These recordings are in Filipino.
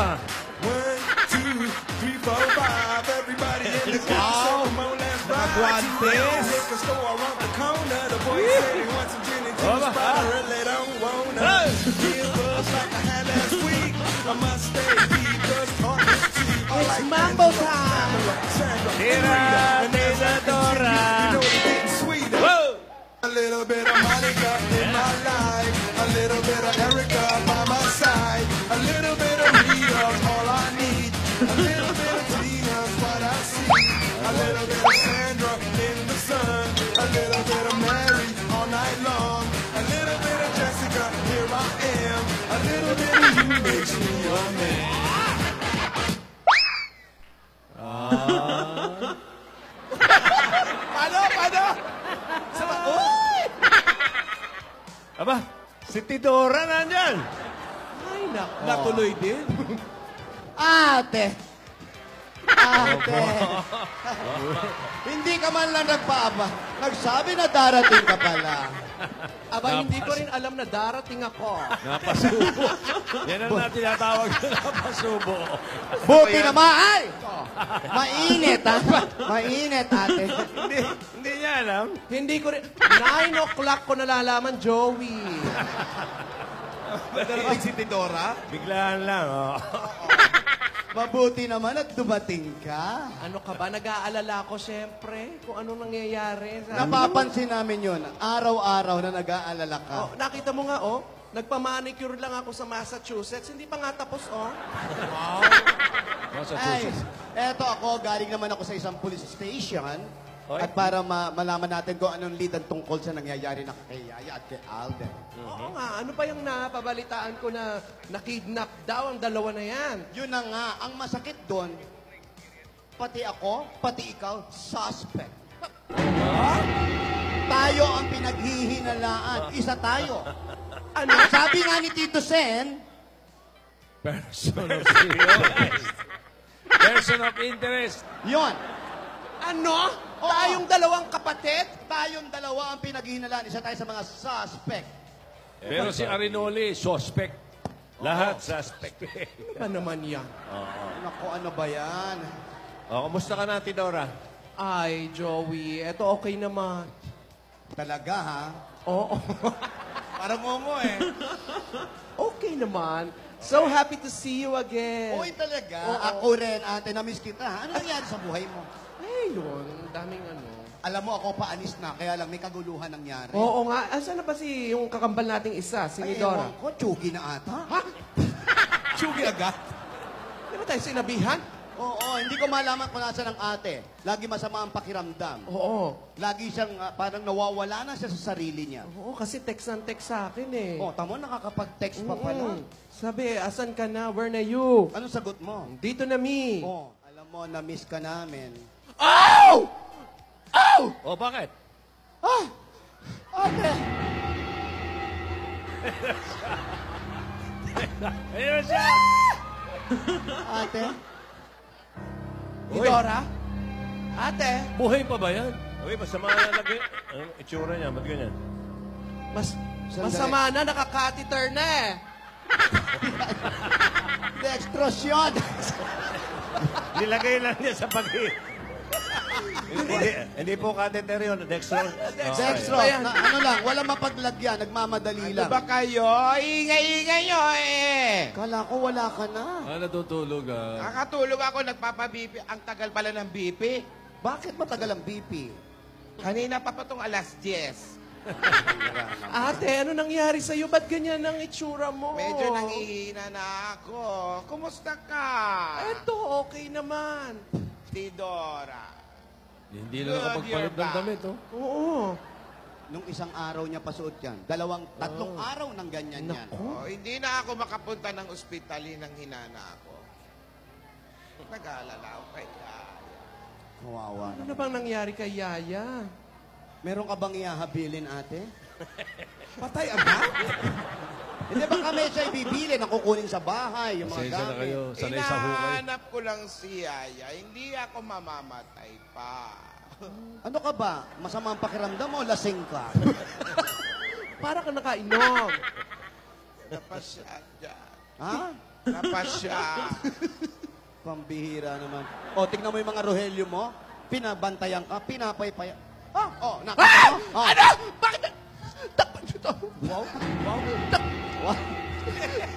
1, 2, 3, 4, 5. Everybody in the car, so come on, let's ride. Nakaguantes. Liquor store around the corner. The boys say they want some gin and juice, but I really don't wanna. Give us like I had last week. I must stay deep, just talking cheap. I It's like Mambo Angela, time. Pamela, Sandra, Tira, Rita, and there's that Isadora. You know it's getting sweeter. Whoa! A little bit of Monica in my life, a little bit of Erica by my side, a little bit of Rita's all I need, a little bit of Tina's what I see, a little bit of Sandra in the sun, a little bit of Mary all night long, a little bit of Jessica, here I am, a little bit of you makes me your man. Paano? Aba, si Tidora nandyan. Ay, natuloy din. Ate! Hindi ka man lang nagpaaba. Nagsabi na darating ka pala. Aba, hindi ko rin alam na darating ako. Napasubo. Yan ang natin tinatawag na napasubo. Buti naman! Ay! Mainit, ha? Mainit, ate. Hindi niya alam. Hindi ko rin... 9 o'clock ko nalalaman, Joey. Darating si Tidora? Biglaan lang, oh. Mabuti naman at dumating ka. Ano ka ba? Nag-aalala ko, siyempre, kung anong nangyayari. Napapansin namin yun. Araw-araw na nag-aalala ka. Oh, nakita mo nga, nagpa-manicure lang ako sa Massachusetts. Hindi pa nga tapos, Ay, eto ako, galing naman ako sa isang police station. Oy. At para malaman natin kung anong lead ang tungkol sa nangyayari na kay Yaya at kay Alden. Oo nga, ano pa yung napabalitaan ko na nakidnap daw ang dalawa na yan? Yun na nga, ang masakit doon, pati ako, pati ikaw, suspect. Tayo ang pinaghihinalaan. Isa tayo. Ano? Sabi nga ni Tito Sen, Person of interest. Person of interest. yon. Ano? Oo. Tayong dalawang kapatid? Tayong dalawa ang pinaghihinalaan. Isa tayo sa mga suspect. Pero si Arinoli, suspect. Lahat suspect. Ano ba naman yan? Naku, ano ba yan? Oh, kumusta ka na, Tidora? Ay, Joey, eto okay naman. Talaga, ha? Oo. Parang momo eh. Okay naman. So happy to see you again. Uy, talaga. Oo. Ako rin, ate, na-miss kita. Ha? Ano nangyari sa buhay mo? Ay, yun. Ang daming ano. Alam mo, ako paalis na, kaya lang may kaguluhan nangyari. Oo nga. Asan na ba yung kakambal nating isa, si Ay, Nidora? ewan ko, tsugi na ata. Ha? Tsugi agad? Di ba tayo sinabihan? Oo, hindi ko malaman kung nasa ng ate. Lagi masama ang pakiramdam. Oo. Lagi siyang parang nawawala na siya sa sarili niya. Oo, kasi text ng text sa akin eh. Oh, tamo, nakakapag-text pa pala. Sabi, asan ka na? Where na you? Anong sagot mo? Dito na mi. Oh, alam mo, na-miss ka namin. Oh! Oh! Oh, bakit? Ah! Ate! Ayun siya! Ate? Nidora? Ate? Buhay pa ba yan? Uy, masama na lagi. Ano, itsura niya, ba't ganyan? Masama na, nakakatheter na eh. Dextrosyon! Nilagay lang niya sa hindi po catheter yun. Dextro. Dextro, ano lang, walang mapaglagyan, nagmamadali lang. Ano ba kayo? Ingay-ingay nyo eh! Kala ko wala ka na. Natutulog ah. Nakatulog ako, nagpapabipi. Ang tagal pala ng BP. Bakit matagal ang BP? Kanina pa pa itong alas 10. Ate, ano nangyari sa'yo? Ba't ganyan ang itsura mo? Medyo nangihina na ako. Kumusta ka? Eto, okay naman. Tidora. Hindi na nakapagpalit ng damit, oh. Oo. Nung isang araw niya pasuot yan. Tatlong araw ng ganyan yan. Oh, hindi na ako makapunta ng ospital nang hinana ako. Nag-aalala ako kay Yaya. Kawawa Ano naman. bang nangyari kay Yaya? Meron ka bang ihahabilin, ate? Patay agad? Hindi ba kami siya ibibili na kukunin sa bahay, yung mga Pasensya na gamit? kayo. Sanay sa hukay. Hinahanap ko lang si Yaya. Hindi ako mamamatay pa. Ano ka ba? Masama ang pakiramdam mo, lasing ka. Para ka nakainom. Napasya dyan. Ha? Napasya. Pambihira naman. O, tignan mo yung mga Rogelio mo. Pinabantayan ka, pinapaypaya. Nakita mo? Oh. Ano? Bakit? Takpan niyo to. Wow. Wow.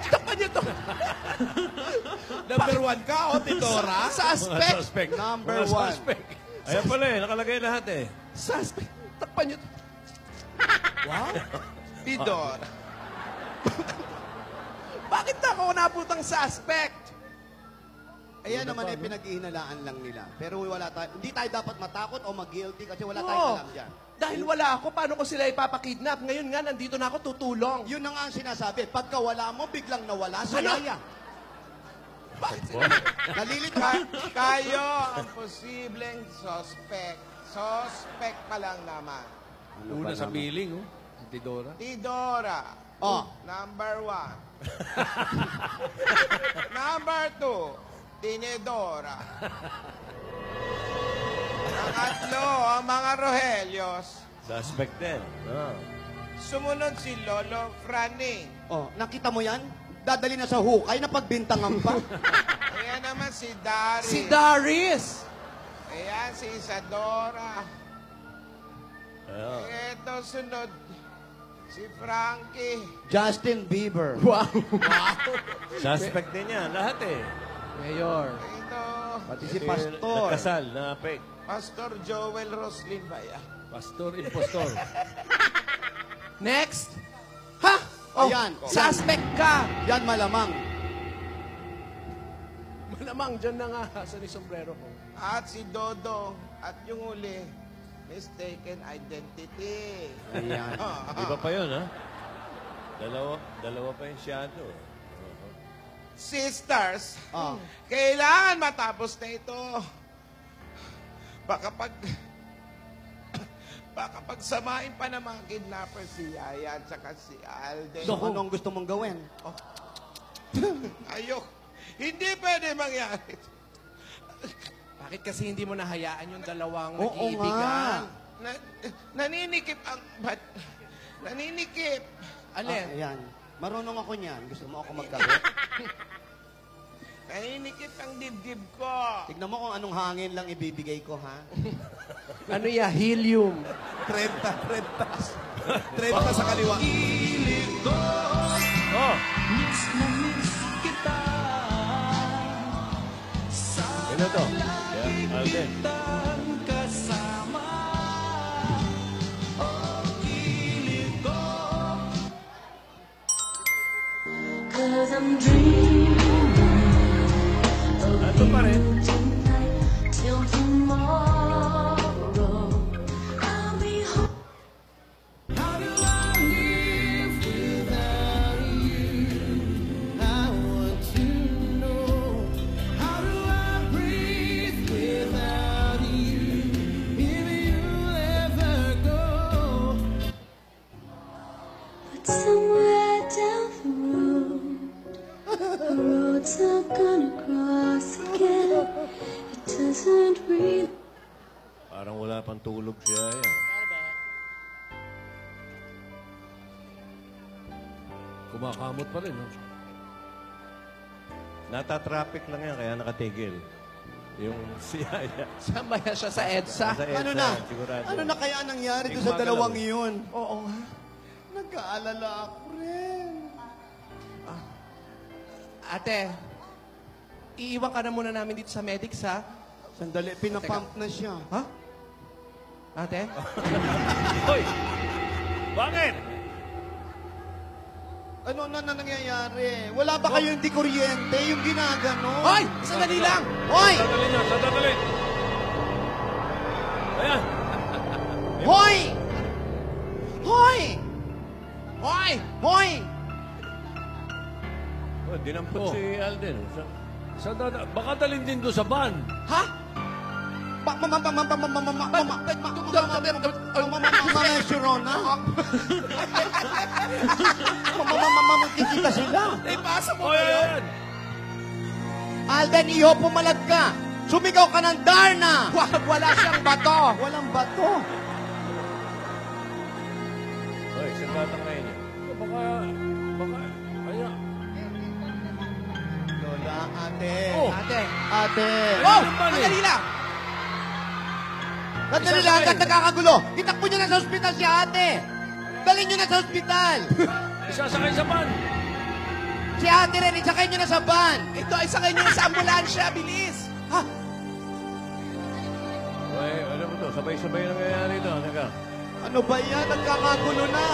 Takpan niyo to. Number 1 ka, o, Tidora? Suspect. Suspect. Number Mga 1. suspect. Ayan pala eh, nakalagay lahat eh. Suspect. Takpan niyo to. Wow. Tidor. Bakit na ako naputang suspect? Ayan naman yung pinag-ihinalaan lang nila. Pero hindi tayo dapat matakot o mag-guilty kasi wala Oo. tayong alam dyan. Dahil wala ako, paano ko sila ipapakidnap? Ngayon nga, nandito na ako tutulong. Yun na nga ang sinasabi. Pagka wala mo, biglang nawala sa Ano? yaya. Nalilito Kayo ang posibleng suspect. Suspect pa lang naman. Una sa billing, oh. Si Tidora. Tidora. Oh. Number 1. Number 2, Tinedora. Pangatlo, ang mga Rohelios. Suspect din. Ah. Sumunod si Lolo Franing. Oh, nakita mo yan? Dadali na sa hukay na pagbintangan pa. Ayan naman si Dari. Si Darius. Ayan si Isadora. Ayan. Ito sunod, si Frankie. Justin Bieber. Wow. Suspect din yan. Lahat eh. Mayor. Ito, Pati si Ito yung Pastor. Nagkasal na fake. Pastor Joel Roslin Baya. Pastor, impostor. Next. Ha? Oh, Ayan. Suspect ka. Yan malamang. Malamang dyan na nga sa ni sombrero ko. At si Dodo. At yung uli, mistaken identity. Ayan. Iba pa yun, ha? Dalawa pa yung shadow. Sisters, Ah. kailangan matapos na ito. Baka pagsamahin pa ng mga kidnapper si Yaya at saka si Alden. So, anong gusto mong gawin? Ayok. Hindi pwede mangyari. Bakit kasi hindi mo nahayaan yung dalawang Oo nag-iibigan? Naninikip ang... Naninikip. Alin? Ayan. Marunong ako niyan. Gusto mo ako magkabit? Naninikip ang dibdib ko. Tignan mo kung anong hangin lang ibibigay ko, ha? Ano ya? Helium. 30 sa kaliwa. Oh! Ano to? Yeah, Alden. Cause I'm dreaming Ando pa rin. tonight till tomorrow. I'll be home. But somewhere down the road, the road's not gonna cross again. It doesn't really. Parang wala pang tulog siya. Yan. Kumakamot pa rin, no? Nata-traffic lang yan, kaya nakatigil. Yung siyaya. Saan ba yan siya? Sa EDSA? Sa EDSA, Ano na? sigurado. Ano na kaya nangyari doon Hindi sa dalawang gumagalaw. yun? Oo nga. Nag-aalala ako rin. Ate, iiwan ka na muna namin dito sa medics, ha? Sandali, pinapump na siya. Ha? Ate? Hoy! Bakit? Ano na nangyayari? Wala ba kayo hindi kuryente? Yung ginagano? Hoy! Sandali lang! Hoy! Sadali na, sadali. Ayan. Hoy! Hoy! Hoy! Hoy! Oh, dinampot Oh. si Alden. Baka dalhin din doon sa van. Ha? Magkikita sila. Ipasa mo Oh, ba yun? yan. Alden, iyo, pumalag ka. Sumigaw ka ng Darna. Wala siyang bato. Walang bato. Hoy, saan batang ngayon yun? Baka, kaya. Ate. Oh. Ate. Ate. Oh! Ano ba ni? Sandali lang! Sandali lang, hanggang nagkakagulo. Itakbo niyo na sa ospital si ate. Dalhin niyo na sa ospital. Isasakay sa van. Si ate rin, isakay niyo na sa van. Ito, isakay niyo sa ambulansya. Bilis! Ha? Uy, ano mo to? Sabay-sabay na nangyayari ito. Teka. Ano ba yan? Nagkakagulo na.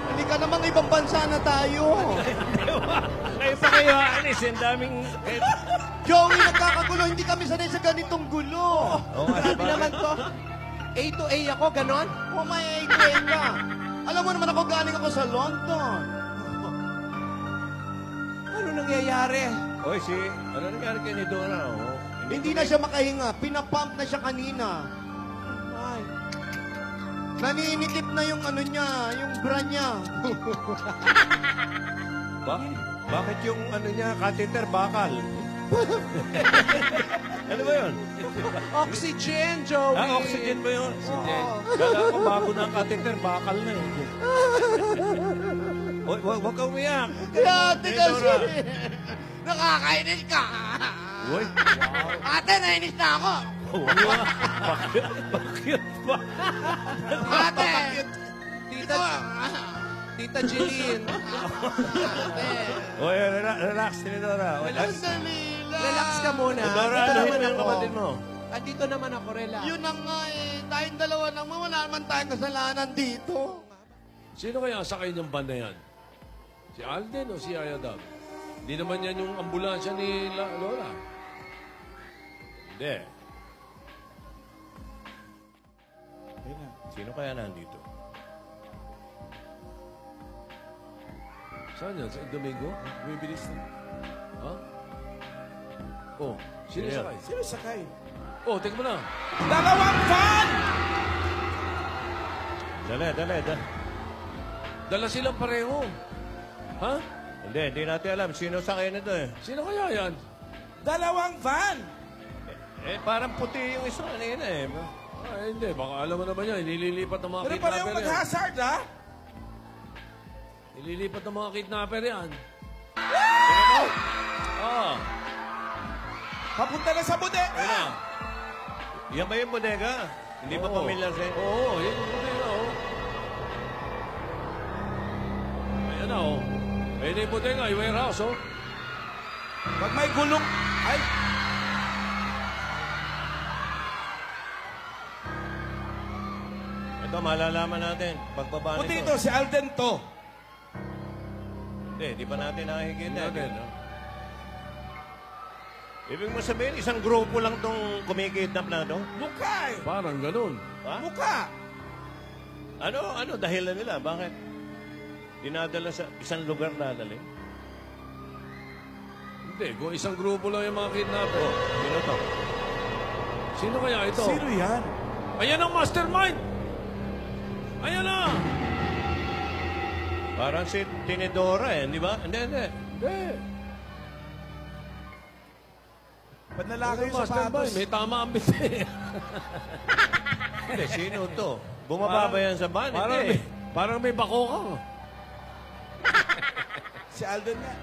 Halika namang ibang bansa na tayo. Kayo pa kayo, Anis. Ang daming... Joey, nagkakagulo. Hindi kami sanay sa ganitong gulo. Oo nga, Grabe bakit? naman to. A to A ako, ganon? Oh, may ATM ka. Alam mo naman ako galing ako sa London. Ano nangyayari? Oy, ano nangyari kay ni Dora? Oh? Hindi na siya makahinga. Pinapump na siya kanina. Ay. Naninikip na yung ano niya, yung bra niya. Bakit yung ano niya, catheter, bakal? Ano ba yun? Oxygen, Joey! Ah, oxygen ba yun? Kala ko bago na ang catheter, bakal na yun. Oy, wag ka umiyak. Kaya ate Hey, kasi. Dora. Nakakainis ka. Uy, Ate, nainis na ako. bakit ba? Ate. Tita, Tita Jeline. Oy, relax, Tinidora. Sandali lang. Relax ka muna. Dora, Dito ano naman yung ako. kapatid mo? Andito naman ako, relax. Yun na nga eh. Tayong dalawa naman. Wala naman tayong kasalanan dito. Sino kaya ang sakay niyang van na yan? Si Alden o si Ayadab? Hindi naman yan yung ambulansya ni Lola. Hindi. Sino kaya nandito? Saan yan? Sa Domingo? Bumibilis na. Ha? Oh, sino Sino yan? sakay? Sino sakay? Oh, tingnan mo na. Dalawang van! Dali. Dala silang pareho. Ha? Hindi natin alam. Sino sakay nito eh? Sino kaya yan? Dalawang van! Parang puti yung isa kanina eh. Hindi. Baka alam mo naman yan. Nililipat ng mga Pero pareho kidnapper yan. mag-hazard, ha? Nililipat ng mga kidnapper yan. Ah, Papunta na sa ayun bodega! na. Yan ba yung bodega? Hindi pa Oo. pamilyar sa'yo? Oo, yun yung bodega, oh. Ayan na, oh. Ayan na yung bodega, yung warehouse, oh. Pag may gulong... Ay! Ito, malalaman natin. Pagbaba Puti nito. ito, si Alden to. Hindi, di pa natin nakikita. Natin, no? Ibig mo sabihin, isang grupo lang tong kumikidnap na to? Mukha eh! Parang ganun. Ha? Mukha! Ano dahilan nila? Bakit? Dinadala sa isang lugar dadali? Hindi, kung isang grupo lang yung mga kidnapper. Sino to? Sino kaya ito? Sino yan? Ayan ang mastermind! Ayan na! Parang si Tinidora eh, di ba? Hindi. Hindi. Ba't nalaki Ano yung sapatos? mastermind? May tama ang biti. Hindi, sino to? Bumaba ba yan sa van? Hindi. Parang may bako ka. Si Alden nga.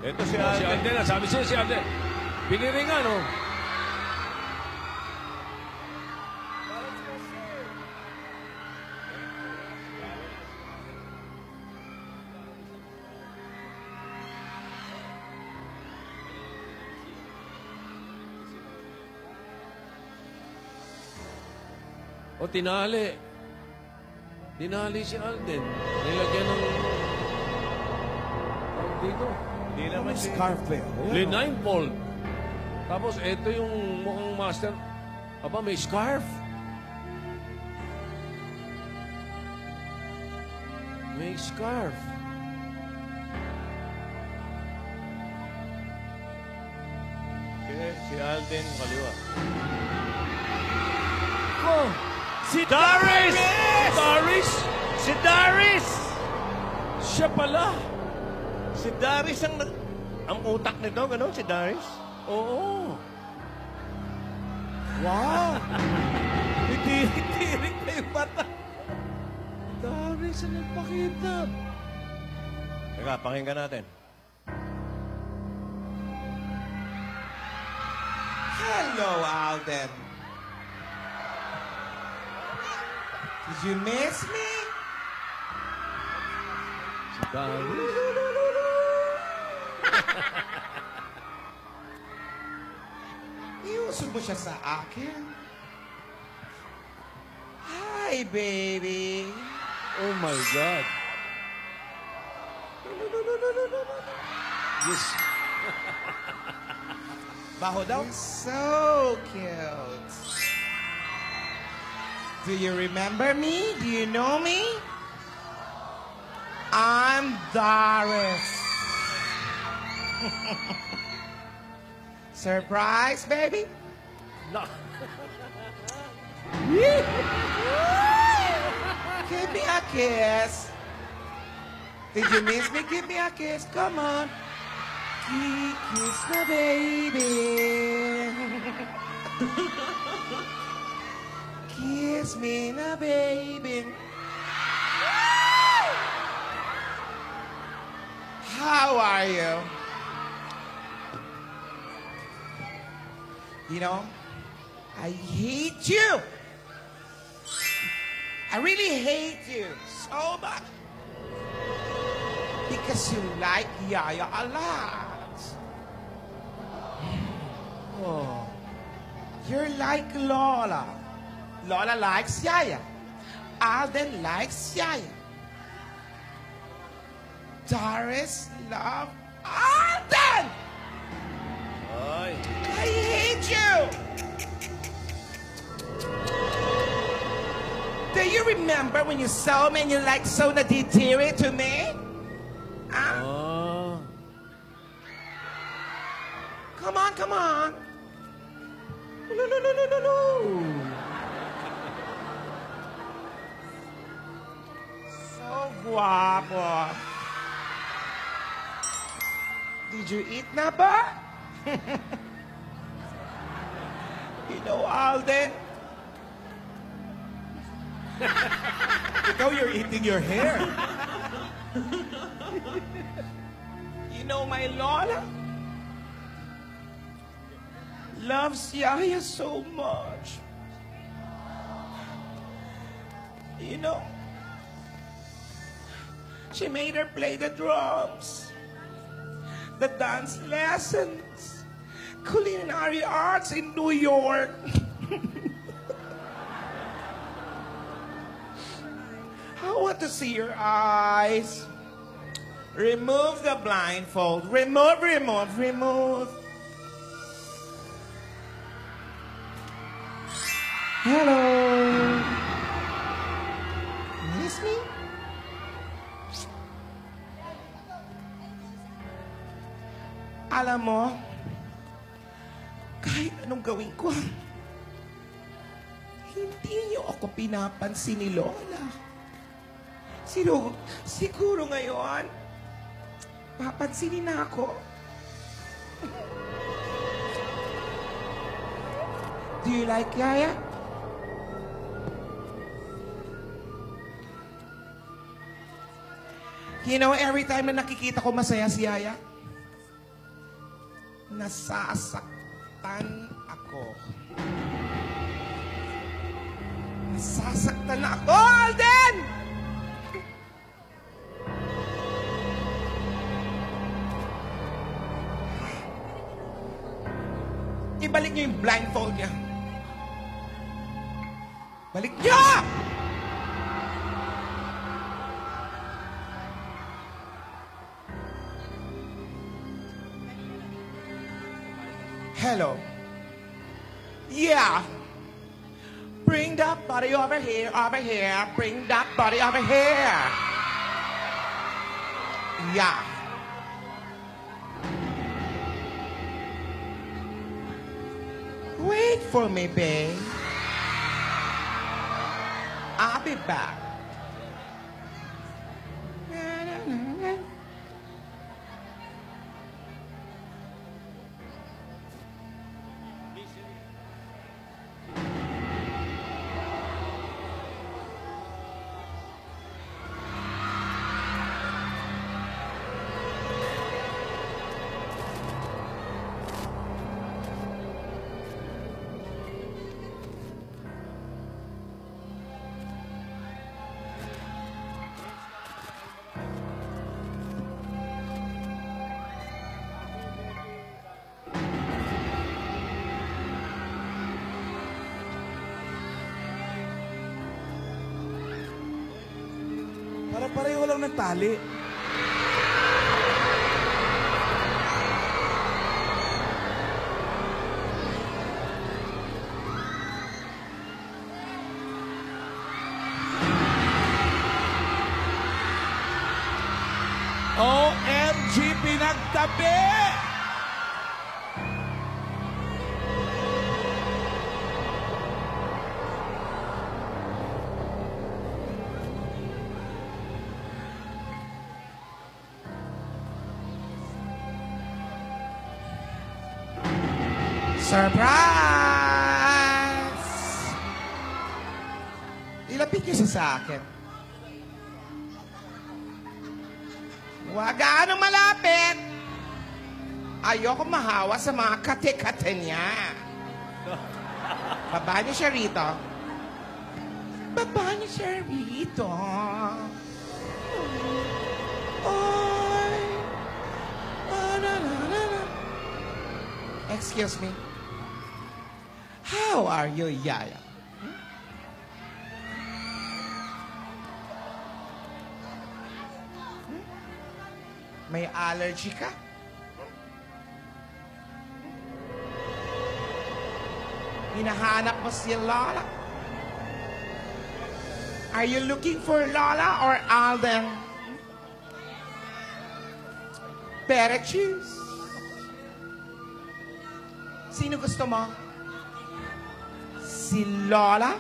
Ito si Si Alden. Alden na, sabi siya si Alden. Piniringan, oh. O tinali. Tinali si Alden. Nilagyan ng... Dito. Hindi naman si... Scarf eh. Blindfold. Tapos ito yung mukhang master. Aba, may scarf. May scarf. Si Alden, kaliwa. Oh! Si Darius! Darius! Si Darius! Siya pala! Si Darius ang utak nito, gano'n? Si Darius? Oo! Wow! Tirik na yung mata. Darius ang nagpakita. Teka, pakinggan natin. Hello, Alden. Did you miss me? Si Darius. Iusog mo siya sa akin. Hi, baby. Oh my God. Yes. Baho daw? So cute. Do you remember me? Do you know me? I'm Doris. Surprise, baby? No. Give me a kiss. Did you miss me? Give me a kiss. Come on. Kiss my baby. Kiss me na baby. How are you? You know, I hate you. I really hate you so much. Because you like Yaya a lot. Oh. You're like Lola. Lola likes Yaya. Alden likes Yaya. Doris loves Alden! Ay. I hate you! Do you remember when you saw me and you like so naditiri to me? Huh? Ah. Come on, come on. No, no, no, no, no, no. So guapo. Did you eat na ba? You know, Alden. Ikaw, you're eating your hair. You know, my Lola loves Yaya so much. You know, she made her play the drums, the dance lessons, culinary arts in New York. I want to see your eyes. Remove the blindfold. Remove, remove, remove. Hello. Miss me? Alam mo, kahit anong gawin ko, hindi niyo ako pinapansin ni Lola. Siguro ngayon, papansinin na ako. Do you like Yaya? You know, every time na nakikita ko masaya si Yaya, nasasaktan ako. Nasasaktan ako, Alden! Ibalik niyo yung blindfold niya. Balik niyo! Hello. Yeah. Bring that body over here, over here. Bring that body over here. Yeah. Wait for me, babe. I'll be back. Para pareho lang ng tali. OMG, pinagtabi! Surprise! Ilapit niyo sa akin. Huwag gaano malapit. Ayoko mahawa sa mga kate-kate niya. Baba niyo siya rito. Baba niyo siya rito. Oy. Oh, na, na, na, na. Excuse me. How are you, Yaya? May allergy ka? Hinahanap mo si Lola? Are you looking for Lola or Alden? Better choose. Sino gusto mo? Si Lola?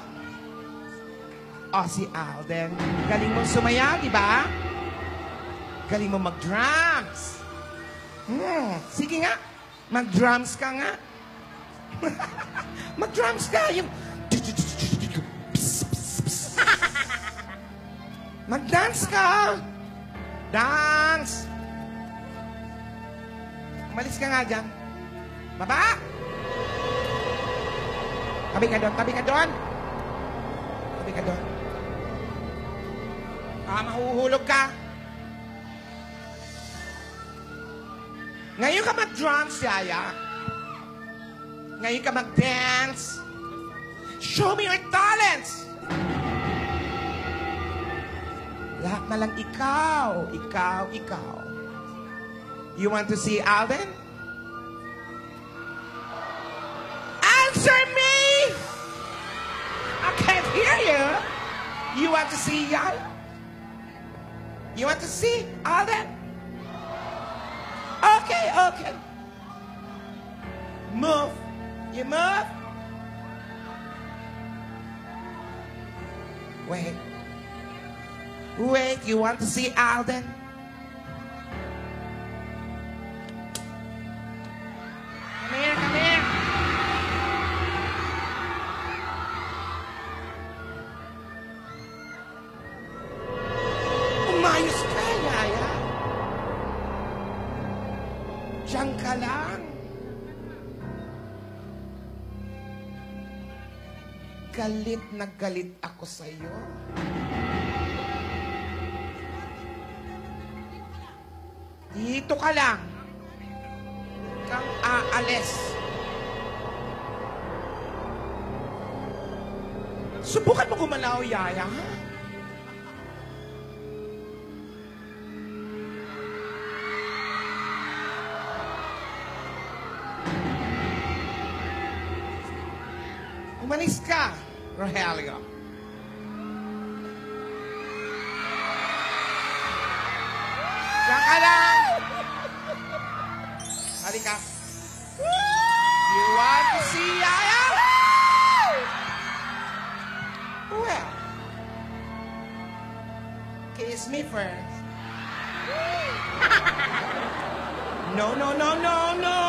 O si Alden? Galing mong sumayaw, di ba? Galing mo mag-drums. Sige nga. Mag-drums ka nga. Mag-drums ka. Yung... Mag-dance ka. Dance. Umalis ka nga dyan. Baba. Tabi ka doon. Tabi ka doon. Tabi ka doon. Mahuhulog ka. Ngayon ka mag-drums, Yaya. Ngayon ka mag-dance. Show me your talents. Lahat na lang ikaw. Ikaw, ikaw. You want to see Alden? Answer me! I can't hear you. You want to see Yaya? You want to see Alden? Okay, okay. Move. You move. Wait. Wait, you want to see Alden? Come here, come here. Umayos ka, Yaya. Diyan ka lang. Galit na galit ako sa'yo. Dito ka lang. Kang aalis. Subukan mo gumalaw, Yaya, ha? Umalis ka, Rogelio. Diyan ka lang. Halika. You want to see Yaya? Well, kiss me first. No, no, no, no, no.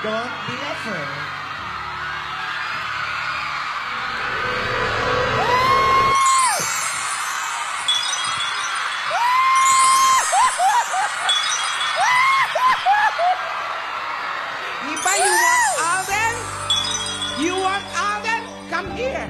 Don't be afraid. Iba, you want Alden? You want Alden? Come here.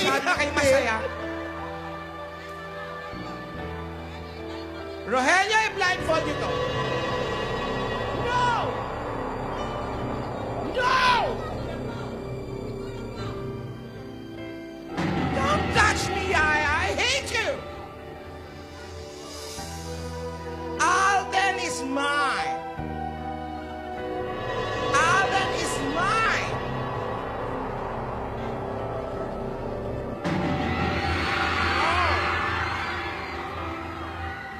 Masyado na kayo masaya. Rogelio, i-blindfold nyo to. No! No! Don't touch me, Yaya. I hate you. Alden is mine. Alden is mine.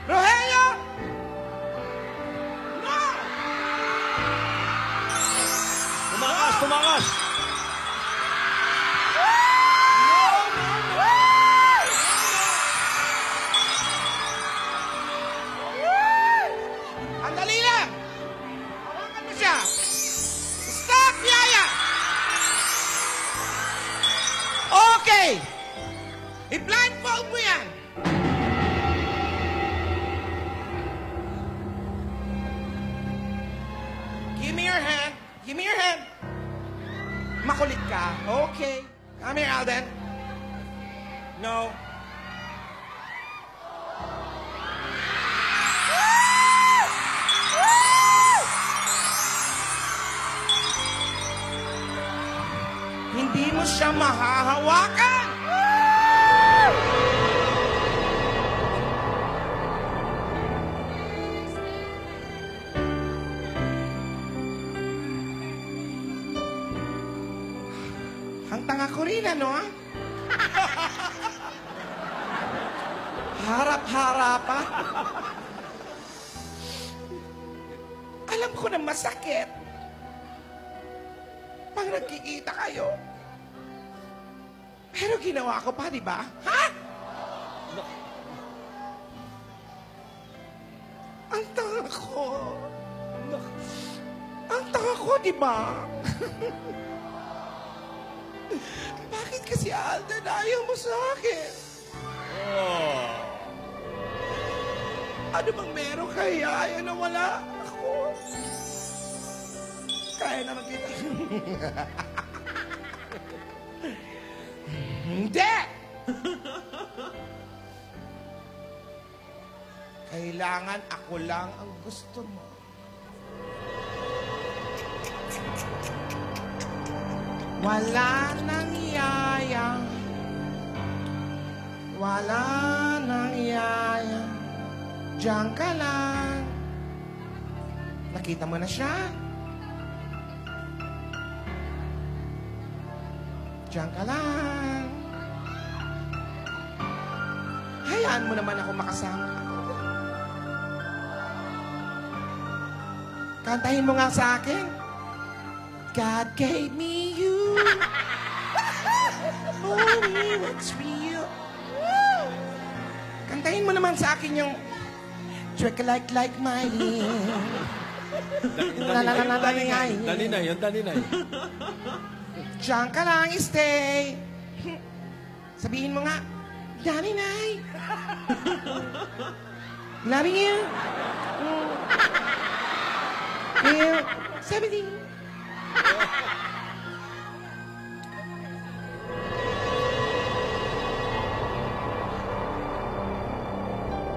Rogelio! No! Tumakas, tumakas! Ang dali lang! Hawakan mo siya! Stop, Yaya! Okay! I-blindfold mo yan! Give me your hand. Give me your hand. Makulit ka. Okay. Come here, Alden. No. Hindi mo siya mahahawakan. Ang tanga ko rin, ano? Harap-harapan. Alam ko na masakit. Pag nagkikita kayo. Pero ginawa ko pa, di ba? Ha? Ang tanga ko. Ang tanga ko, di ba? Bakit kasi, Alden, ayaw mo sa akin? Oh. Ano bang meron kay Yaya na wala ako? Kaya naman kita. Hindi! Kailangan ako lang ang gusto mo. Wala nang Yaya. Wala nang Yaya. Diyan ka lang. Nakita mo na siya? Diyan ka lang. Hayaan mo naman ako makasama. Kantahin mo nga sa akin. God gave me you. Only what's real. Kantahin mo naman sa akin yung Trick like mine. Daninay, yan daninay. Diyan ka lang, stay. Sabihin mo nga, Daninay. Love you. Yeah, 17.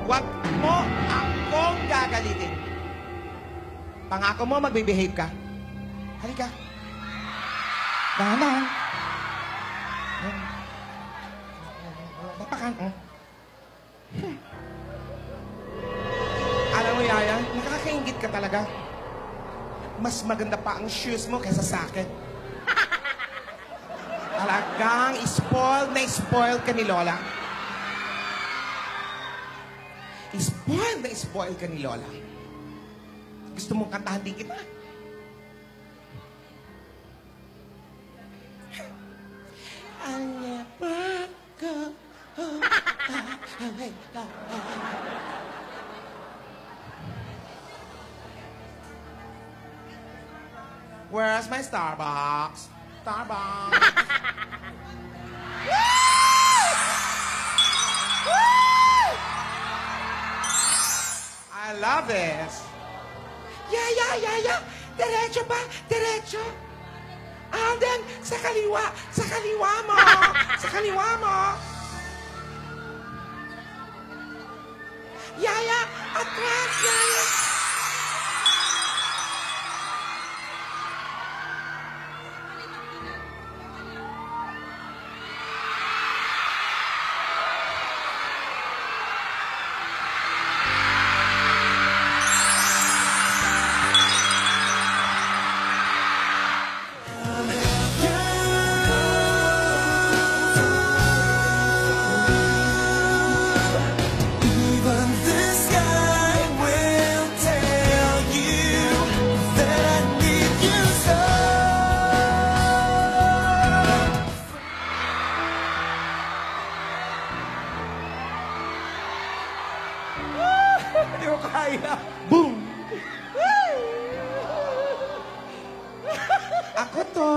Huwag mo akong gagalitin. Pangako mo, magbe-behave ka. Halika. Dahan-dahan. Tapakan. Alam mo, Yaya, nakakaingit ka talaga. Mas maganda pa ang shoes mo kaysa sa akin. Talagang spoil ka ni Lola. Spoil ka ni Lola. Gusto mong kantahan din kita? I'll never go away. Where's my Starbucks? Starbucks. I love this. Yeah. Diretso pa. Diretso. Alden, Sa kaliwa! Sa kaliwa mo! Sa kaliwa mo! Yaya! Atras! Yaya! Even the sky will tell you that I need you so. Hindi ko kaya. Boom! Ako to!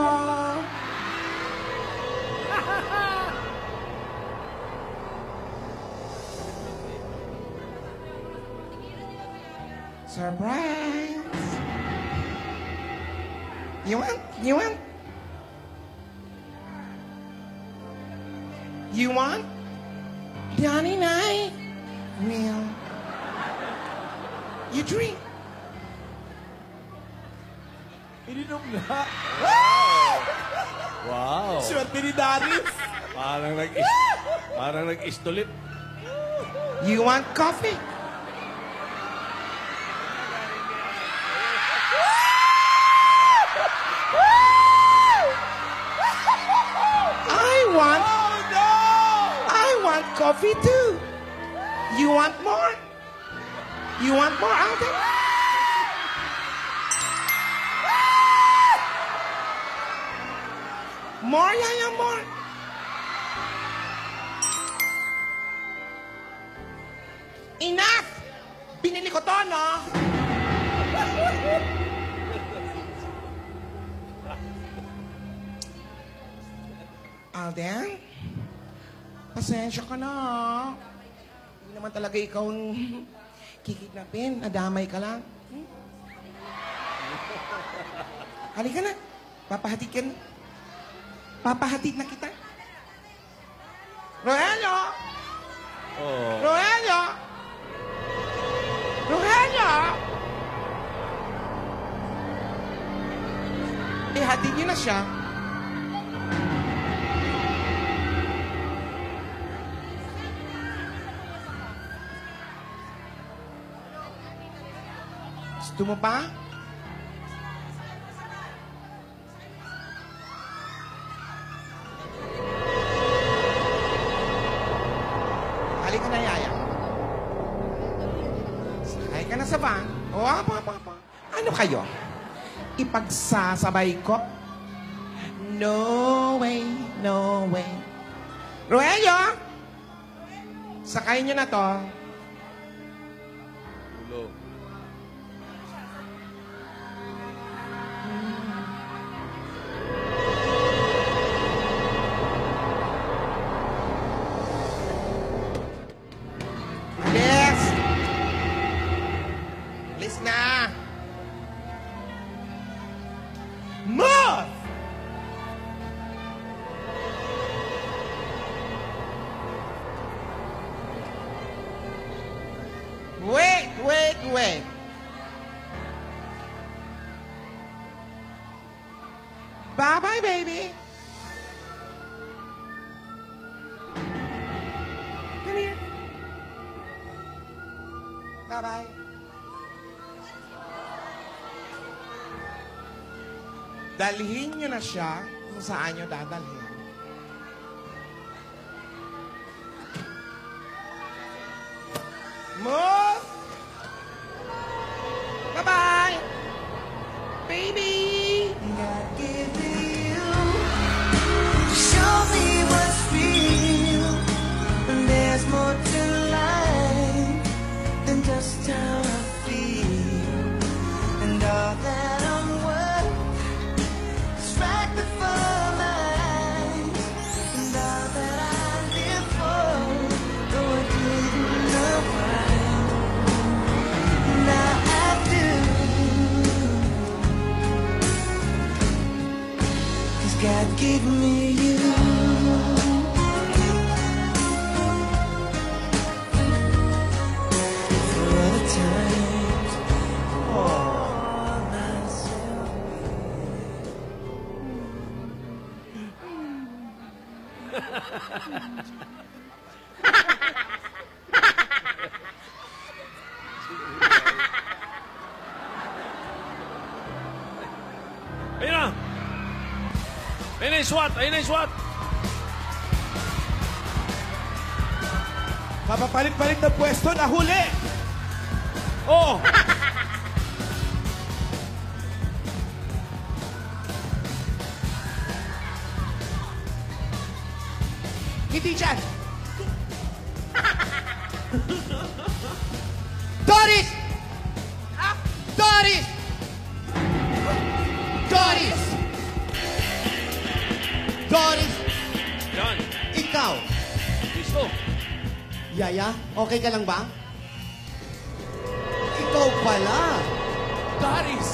Surprise! You want? You want? You want? Johnny night? Well, you drink. Ininom na. Wow. Swerte ni Darius. Parang nag-istolit. You want coffee? I want coffee too. You want more? You want more, Alden? More, Yaya, more. Enough! Binili ko to, no? Alden, pasensya ka na. Hindi naman talaga ikaw ang kikidnapin. Nadamay ka lang. Halika na. Papahatid ka na. Papahatid na kita. Rogelio! Oh. Rogelio! Rogelio! Ihatid niyo na siya. Gusto mo pa? Halika na, Yaya. Sakay ka na sa van. O, apa. Ano kayo? Ipagsasabay ko? No way, no way. Rogelio! Sakay niyo na to. Ulo. Alis! Alis na! Move! Wait. Bye-bye, baby. Come here. Bye-bye. Dalhin niyo na siya kung saan niyo dadalhin. Move! Bye-bye! Baby! God give you to show me what's real. And there's more to life than just how I feel. And all that I'm worth is right before my eyes. And all that I live for, though I didn't know why. Now I do. God gave me you. For all the times, all myself. Ayun na! Ayun na yung SWAT! Ayun na yung SWAT! Papapalit-palit ng pwesto, nahuli! Oh! Hindi dyan! Doris! Ah! Doris! Doris! Doris! Yan! Ikaw, Listo! Yaya, okay ka lang ba? Ikaw pala. Doris!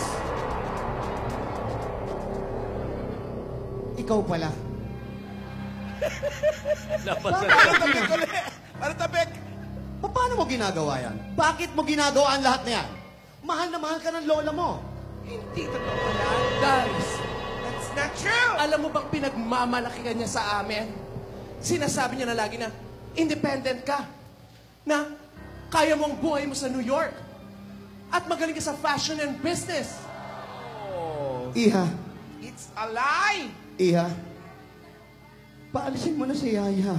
Ikaw pala. Napasa Para tabik ulit! Para tabik! Paano mo ginagawa yan? Bakit mo ginagawa ang lahat na yan? Mahal na mahal ka ng lola mo. Hindi totoo pala, Doris. That's not true! Alam mo bang pinagmamalaki ka niya sa amin? Sinasabi niya na lagi na, independent ka. Na kaya mo ang buhay mo sa New York. At magaling ka sa fashion and business. Iha, It's a lie! Iha, paalisin mo na si Yaya.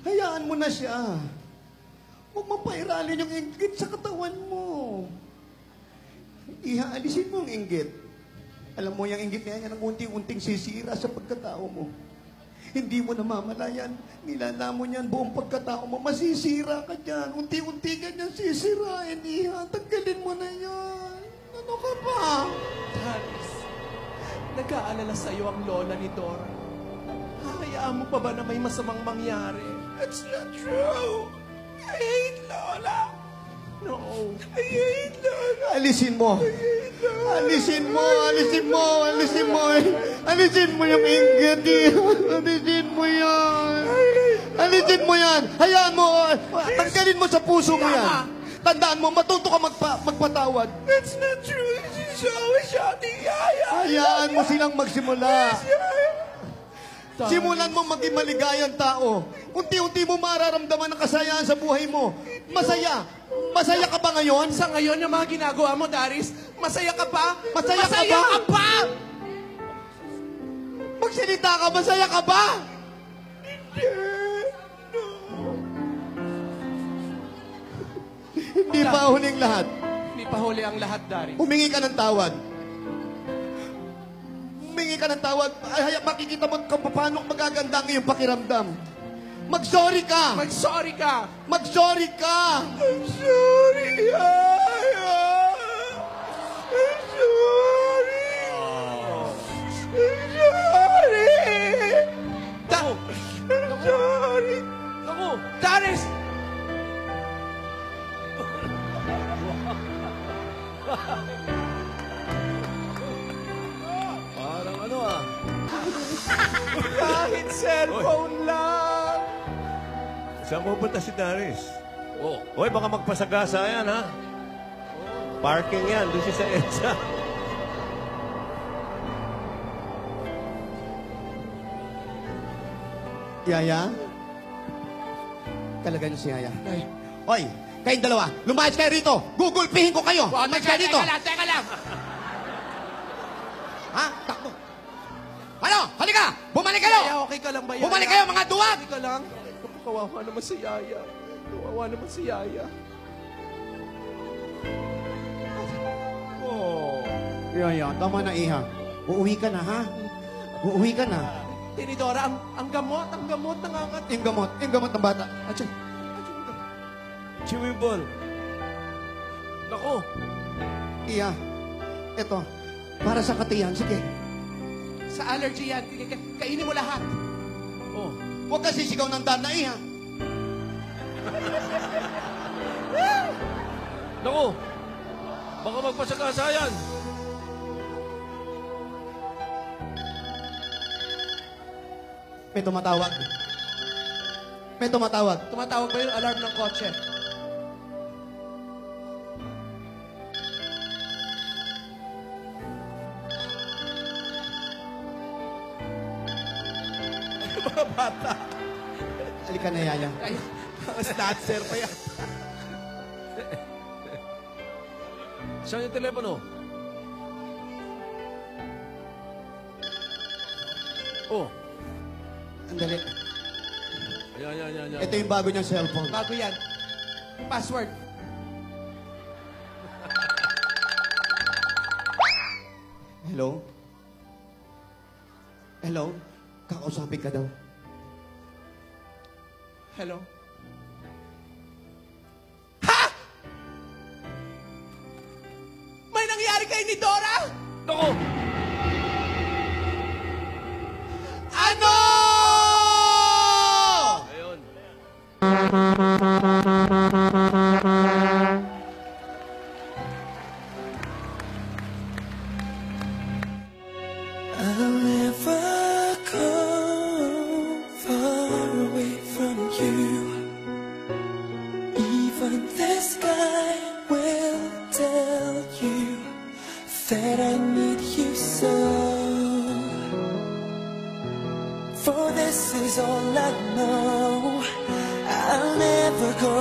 Hayaan mo na siya. Huwag mapairalin yung inggit sa katawan mo. Iha, alisin mo ang inggit. Alam mo, yung inggit na yan ang unti-unting sisira sa pagkatao mo. Hindi mo namamalayan. Nilalamon yan buong pagkatao mo. Masisira ka dyan. Unti-unti ka dyan sisirain, Iha. Tanggalin mo na yan. Ano ka ba? Doris, nag-aalala sa'yo ang lola ni Dora. Hayaan mo pa ba na may masamang mangyari? That's not true! I hate Lola! No, I hate Lola! Alisin mo. Alisin mo, alisin mo, alisin mo. Alisin mo yung inggit, Iha. Alisin mo yan. Alisin mo yan. Hayaan mo. Tanggalin mo sa puso mo yan. Tandaan mo, matuto ka magpatawad. That's not true! She's always shouting, Yaya! Hayaan mo silang magsimula. Simulan mo maging maligayang tao. Unti-unti mo mararamdaman ang kasayaan sa buhay mo. Masaya. Masaya ka ba ngayon? Sa ngayon, yung mga ginagawa mo, Daris, masaya ka pa? Masaya ka ba? ka pa? Magsalita ka, masaya ka ba? Hindi pa huling lahat. Hindi pa huli ang lahat, Daris. Humingi ka ng tawad. Humingi ka ng tawad. Ay, makikita mo kung paano magaganda ang iyong pakiramdam. Mag-sorry ka! Mag-sorry ka! Mag-sorry ka! I'm sorry, Yaya! I'm sorry! I'm sorry! I'm sorry! Naku! Daris! Parang ano ah. Kahit cellphone lang! Saan pupunta si Daris? Oh. Hoy, baka magpasagasa yan, ha? Parking yan, doon siya sa EDSA. Yaya? Talaga niyo si Yaya. Ay, Hoy, kayong dalawa, lumayas kayo rito. Gugulpihin ko kayo. Lumayas kayo dito. teka lang! Ha? Takbo. Ano? Halika! Bumalik kayo! Yaya, okay ka lang ba, Yaya? Bumalik kayo, mga duwag! Okay ka lang? Kawawa naman si Yaya. Kawawa naman si Yaya. Oh. Yaya, tama na, Iha. Uuwi ka na, ha? Uuwi ka na. Tinidora, ang gamot nangangat. Yung gamot ng bata. Atyan. Chewable. Naku! Iha, eto, para sa katiyan, sige. Sa allergy yan, kainin mo lahat. Oh. Huwag ka sisigaw ng dana, Iha. Naku! Baka magpasagasa yan. May tumatawag. May tumatawag. Tumatawag ba yung alarm ng kotse? Mga bata. Halika na, Yaya. Ay, mga snatcher pa yan. Saan yung telepono? Oh, Andali. yan. Ito yung bago niyang cellphone. Bago yan. Password. Hello? Hello? Kakausapin ka daw. Hello? Ha? May nangyari kay ni Dora? Naku! Ano? Ayun. I'll never go far away from you. Even the sky will tell you that I need you so. For this is all I know. I'll never go